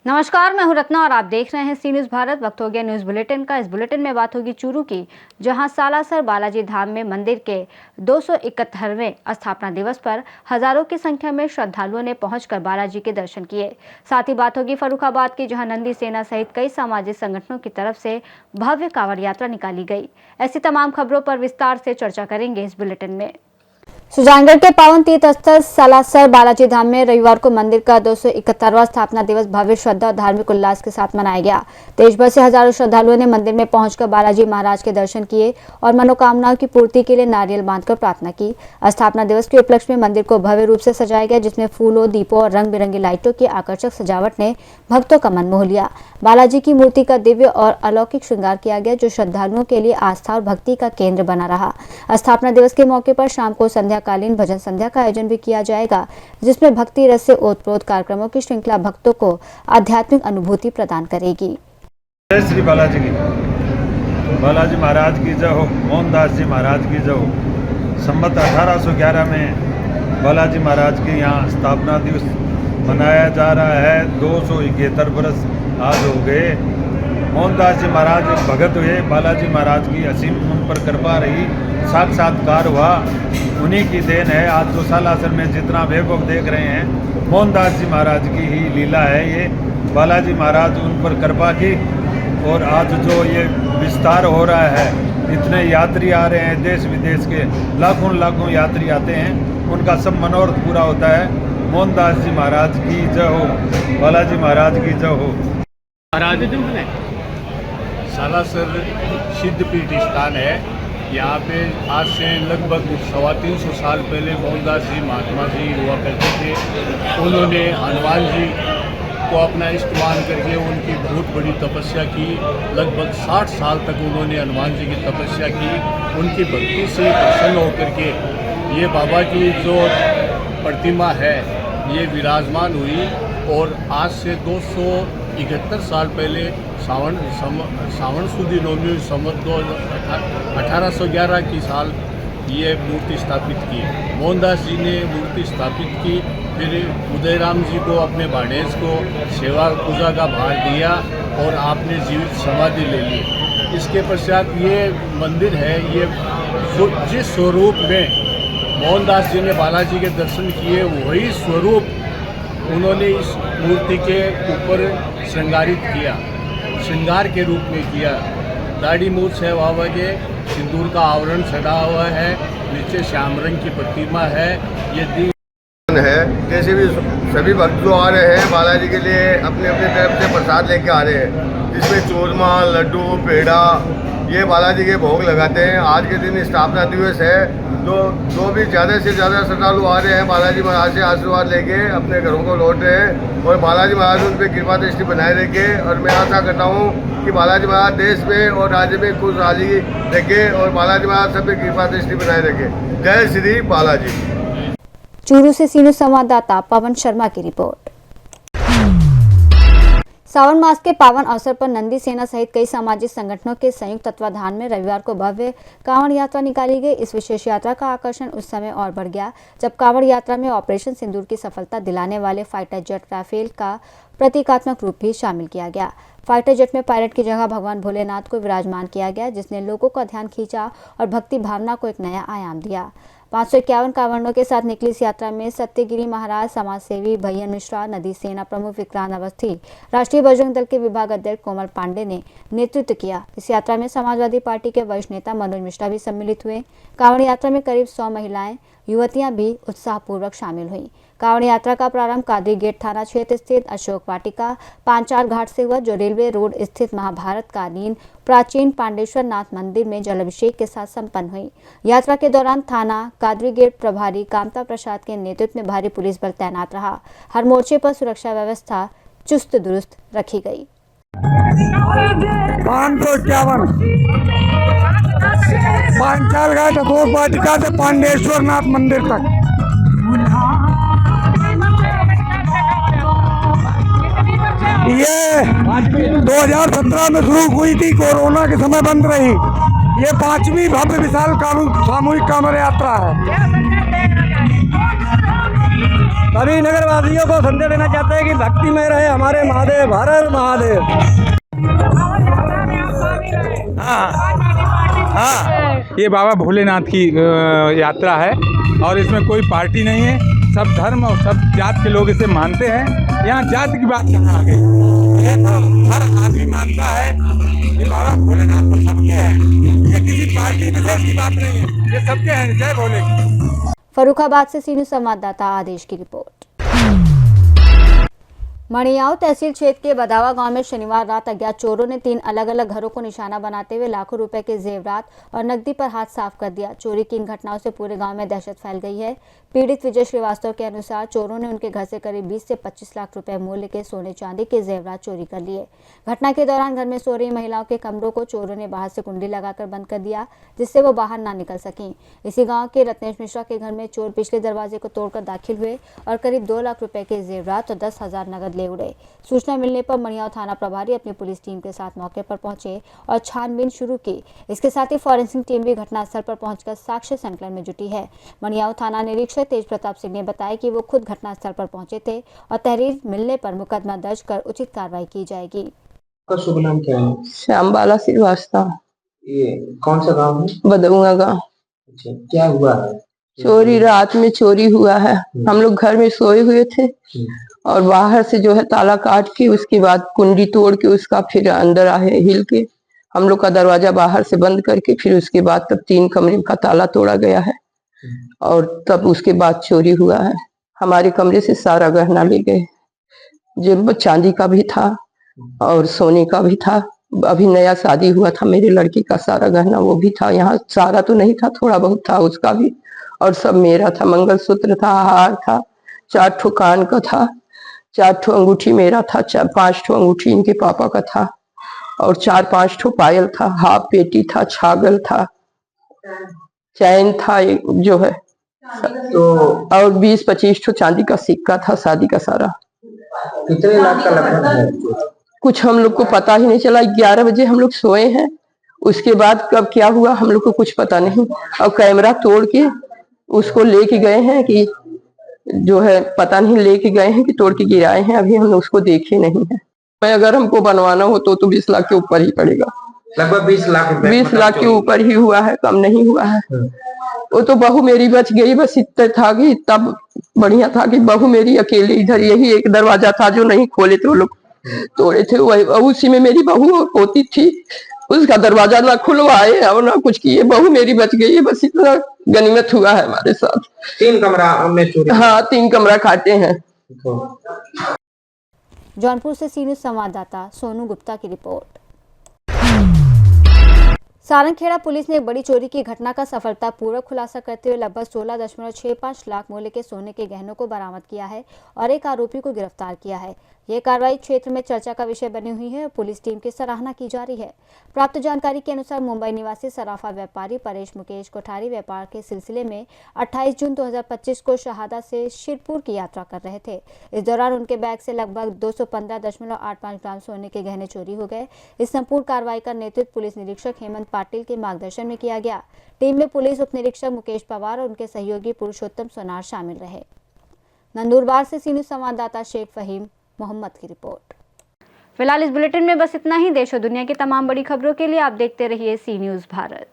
नमस्कार, मैं हूं रत्ना और आप देख रहे हैं सी न्यूज़ भारत। वक्त हो गया न्यूज़ बुलेटिन का। इस बुलेटिन में बात होगी चूरू की, जहां सालासर बालाजी धाम में मंदिर के 271वें स्थापना दिवस पर हजारों की संख्या में श्रद्धालुओं ने पहुंचकर बालाजी के दर्शन किए। साथ ही बात होगी फर्रुखाबाद की, जहां नंदी सेना सहित कई सामाजिक संगठनों की तरफ से भव्य कांवड़ यात्रा निकाली गई। ऐसी तमाम खबरों पर विस्तार से चर्चा करेंगे इस बुलेटिन में। सुजानगढ़ के पावन तीर्थ स्थल सालासर बालाजी धाम में रविवार को मंदिर का 271वां स्थापना दिवस भव्य श्रद्धा और धार्मिक उल्लास के साथ मनाया गया। देश भर से हजारों श्रद्धालुओं ने मंदिर में पहुंचकर बालाजी महाराज के दर्शन किए और मनोकामनाओं की पूर्ति के लिए नारियल बांधकर प्रार्थना की। स्थापना दिवस के उपलक्ष्य में मंदिर को भव्य रूप से सजाया गया, जिसमें फूलों, दीपों और रंग बिरंगी लाइटों की आकर्षक सजावट ने भक्तों का मन मोह लिया। बालाजी की मूर्ति का दिव्य और अलौकिक श्रृंगार किया गया, जो श्रद्धालुओं के लिए आस्था और भक्ति का केंद्र बना रहा। स्थापना दिवस के मौके पर शाम को संध्याकालीन भजन संध्या का आयोजन भी किया जाएगा, जिसमें भक्ति रस से ओतप्रोत कार्यक्रमों की श्रृंखला भक्तों को आध्यात्मिक अनुभूति प्रदान करेगी। जय श्री बालाजी की, बालाजी महाराज की जय हो, मोहनदास जी महाराज की जय हो। संवत 1811 में बालाजी महाराज के यहाँ स्थापना दिवस मनाया जा रहा है। 271 वर्ष आज हो गए। मोहनदास जी महाराज भगत हुए, बालाजी महाराज की असीम उन पर कृपा रही, साक्षात्कार हुआ, उन्हीं की देन है। आज तो सालासर में जितना वैभव देख रहे हैं, मोहनदास जी महाराज की ही लीला है। ये बालाजी महाराज उन पर कृपा की, और आज जो ये विस्तार हो रहा है, इतने यात्री आ रहे हैं, देश विदेश के लाखों यात्री आते हैं, उनका सब मनोरथ पूरा होता है। मोहनदास जी महाराज की जय हो, बालाजी महाराज की जय हो। महाराज सालासर सिद्धपीठ स्थान है। यहाँ पे आज से लगभग 350 साल पहले मोहनदास जी महात्मा जी हुआ करते थे। उन्होंने हनुमान जी को अपना इष्ट मान करके उनकी बहुत बड़ी तपस्या की। लगभग 60 साल तक उन्होंने हनुमान जी की तपस्या की। उनकी भक्ति से प्रसन्न होकर के ये बाबा की जो प्रतिमा है ये विराजमान हुई, और आज से 271 साल पहले सावन सुदी नवमी संवत 1811 की साल ये मूर्ति स्थापित की। मोहनदास जी ने मूर्ति स्थापित की, फिर उदयराम जी को अपने भाणेज को सेवा पूजा का भार दिया और आपने जीवित समाधि ले ली। इसके पश्चात ये मंदिर है, ये जिस स्वरूप में मोहनदास जी ने बालाजी के दर्शन किए, वही स्वरूप उन्होंने इस मूर्ति के ऊपर श्रृंगारित किया, श्रृंगार के रूप में किया। दाढ़ी मूछ है बाबा के, सिंदूर का आवरण चढ़ा हुआ है, नीचे श्याम रंग की प्रतिमा है। ये दिन है, जैसे भी सभी भक्त जो आ रहे हैं बालाजी के लिए अपने अपने तरफ से प्रसाद लेके आ रहे हैं, जिसमें चूरमा, लड्डू, पेड़ा ये बालाजी के भोग लगाते हैं। आज के दिन स्थापना दिवस है। जो भी ज़्यादा से ज़्यादा श्रद्धालु आ रहे हैं बालाजी महाराज से आशीर्वाद लेके अपने घरों को लौट रहे हैं, और बालाजी महाराज उन पर कृपा दृष्टि बनाए रखे। और मैं आशा करता हूँ कि बालाजी महाराज देश में और राज्य में खुशहाली रखे, और बालाजी महाराज सब पे कृपा दृष्टि बनाए रखे। जय श्री बालाजी। चूरू से सी न्यूज़ संवाददाता पवन शर्मा की रिपोर्ट। सावन मास के पावन अवसर पर नंदी सेना सहित कई सामाजिक संगठनों के संयुक्त तत्वाधान में रविवार को भव्य कांवड़ यात्रा निकाली गई। इस विशेष यात्रा का आकर्षण उस समय और बढ़ गया जब कांवड़ यात्रा में ऑपरेशन सिंदूर की सफलता दिलाने वाले फाइटर जेट राफेल का प्रतीकात्मक रूप भी शामिल किया गया। फाइटर जेट में पायलट की जगह भगवान भोलेनाथ को विराजमान किया गया, जिसने लोगों का ध्यान खींचा और भक्ति भावना को एक नया आयाम दिया। 551 कांवड़ों के साथ निकली इस यात्रा में सत्यगिरी महाराज, समाजसेवी भैयन मिश्रा, नदी सेना प्रमुख विक्रांत अवस्थी, राष्ट्रीय बजरंग दल के विभाग अध्यक्ष कोमल पांडे ने नेतृत्व किया। इस यात्रा में समाजवादी पार्टी के वरिष्ठ नेता मनोज मिश्रा भी सम्मिलित हुए। कांवड़ यात्रा में करीब 100 महिलाएं, युवतियां भी उत्साहपूर्वक शामिल हुई। कांवड़ यात्रा का प्रारंभ कादरी गेट थाना क्षेत्र स्थित अशोक वाटिका पांचाल घाट से हुआ, जो रेलवे रोड स्थित महाभारत कालीन प्राचीन पांडेश्वर नाथ मंदिर में जलाभिषेक के साथ संपन्न हुई। यात्रा के दौरान थाना कादरी गेट प्रभारी कामता प्रसाद के नेतृत्व में भारी पुलिस बल तैनात रहा। हर मोर्चे पर सुरक्षा व्यवस्था चुस्त दुरुस्त रखी गई। 551 पांचाल घाट अशोक वाटिका से पांडेश्वर नाथ मंदिर तक। ये 2017 में शुरू हुई थी, कोरोना के समय बंद रही। ये 5वीं भव्य विशाल सामूहिक कांवड़ यात्रा है। सभी नगरवासियों को संदेश देना चाहते हैं कि भक्ति में रहे हमारे महादेव, हर हर महादेव। हाँ, ये बाबा भोलेनाथ की यात्रा है और इसमें कोई पार्टी नहीं है। सब धर्म और सब जात के लोग इसे मानते हैं। यहाँ जात की बात कहाँ आ गई? ये तो हर आदमी मानता है कि बाबा भोलेनाथ तो सबके हैं। ये किसी पार्टी विशेष की बात नहीं है, ये सबके हैं। जय भोले की। फर्रुखाबाद से सीनियर संवाददाता आदेश की रिपोर्ट। मणियाऊ तहसील क्षेत्र के बदावा गांव में शनिवार रात अज्ञात चोरों ने 3 अलग अलग घरों को निशाना बनाते हुए लाखों रुपए के जेवरात और नकदी पर हाथ साफ कर दिया। चोरी की इन घटनाओं से पूरे गांव में दहशत फैल गई है। पीड़ित विजय श्रीवास्तव के अनुसार चोरों ने उनके घर से करीब 20 से 25 लाख रुपए मूल्य के सोने चांदी के जेवरात चोरी कर लिए। घटना के दौरान घर में सो रही महिलाओं के कमरों को चोरों ने बाहर से कुंडी लगाकर बंद कर दिया, जिससे वो बाहर ना निकल सकें। इसी गाँव के रत्नेश मिश्रा के घर में चोर पिछले दरवाजे को तोड़कर दाखिल हुए और करीब 2 लाख रुपए के जेवरात और 10,000 नगद ले उड़े। सूचना मिलने पर मणियाऊ थाना प्रभारी अपनी पुलिस टीम के साथ मौके पर पहुंचे और छानबीन शुरू की। इसके साथ ही फॉरेंसिक टीम भी घटनास्थल पर पहुंचकर साक्ष्य संकलन में जुटी है। मणियाऊ थाना निरीक्षक तेज प्रताप सिंह ने बताया कि वो खुद घटनास्थल पर पहुंचे थे और तहरीर मिलने पर मुकदमा दर्ज कर उचित कार्रवाई की जाएगी। का शुभ नाम क्या है? श्यामबाला श्रीवास्तव। ये कौन सा गांव है? बदुआ गाँव। अच्छा, क्या हुआ है? चोरी रात में चोरी हुआ है। हम लोग घर में सोए हुए थे और बाहर से जो है ताला काट के उसके बाद कुंडी तोड़ के उसका फिर अंदर आए हिल के हम लोग का दरवाजा बाहर से बंद करके फिर उसके बाद तब 3 कमरे का ताला तोड़ा गया है और तब उसके बाद चोरी हुआ है। हमारे कमरे से सारा गहना ले गए, जो चांदी का भी था और सोने का भी था। अभी नया शादी हुआ था मेरे लड़की का, सारा गहना वो भी था। यहाँ सारा तो नहीं था, थोड़ा बहुत था उसका भी, और सब मेरा था। मंगलसूत्र था, हार था, 4 ठो कान का था, 4 ठो अंगूठी मेरा था, 5 ठो अंगूठी इनके पापा का था और 4-5 ठो पायल था, हाफ पेटी था, छागल था, चैन था एक जो है तो और 20-25 ठो चांदी का सिक्का था शादी का सारा। कितने लाख का लगभग है? कुछ हम लोग को पता ही नहीं चला। 11 बजे हम लोग सोए हैं, उसके बाद कब क्या हुआ हम लोग को कुछ पता नहीं। और कैमरा तोड़ के उसको लेके गए हैं कि जो है पता नहीं लेके गए हैं कि तोड़ के गिराए हैं, अभी हम उसको देखे नहीं है। अगर हमको बनवाना हो तो 20 लाख के ऊपर ही पड़ेगा। लगभग 20 लाख रुपए। 20 लाख के ऊपर ही हुआ है, कम नहीं हुआ है। वो तो बहू मेरी बच गई, बस इतना था कि तब बढ़िया था कि बहू मेरी अकेली, इधर यही एक दरवाजा था जो नहीं खोले थे वो लोग, तोड़े थे। उसी में मेरी बहू और पोती थी, उसका दरवाजा ना खुलवाए और ना कुछ किए। बहू मेरी बच गई है, बस इतना गनीमत हुआ है हमारे साथ। 3 कमरा में चोरी? हाँ, 3 कमरा काटे हैं। जौनपुर से सीनियर संवाददाता सोनू गुप्ता की रिपोर्ट। सारंगखेड़ा पुलिस ने एक बड़ी चोरी की घटना का सफलतापूर्वक खुलासा करते हुए लगभग 16.65 लाख मूल्य के सोने के गहनों को बरामद किया है और एक आरोपी को गिरफ्तार किया है। ये कार्रवाई क्षेत्र में चर्चा का विषय बनी हुई है और पुलिस टीम की सराहना की जा रही है। प्राप्त जानकारी के अनुसार मुंबई निवासी सराफा व्यापारी परेश मुकेश कोठारी व्यापार के सिलसिले में 28 जून 2025 को शहादा से शिरपुर की यात्रा कर रहे थे। इस दौरान उनके बैग से लगभग 215.85 ग्राम सोने के गहने चोरी हो गए। इस संपूर्ण कार्रवाई का नेतृत्व पुलिस निरीक्षक हेमंत पाटिल के मार्गदर्शन में किया गया। टीम में पुलिस उप निरीक्षक मुकेश पवार और उनके सहयोगी पुरुषोत्तम सोनार शामिल रहे। नंदुरबार से सीनियर संवाददाता शेख फहीम मोहम्मद की रिपोर्ट। फिलहाल इस बुलेटिन में बस इतना ही। देश और दुनिया की तमाम बड़ी खबरों के लिए आप देखते रहिए सी न्यूज़ भारत।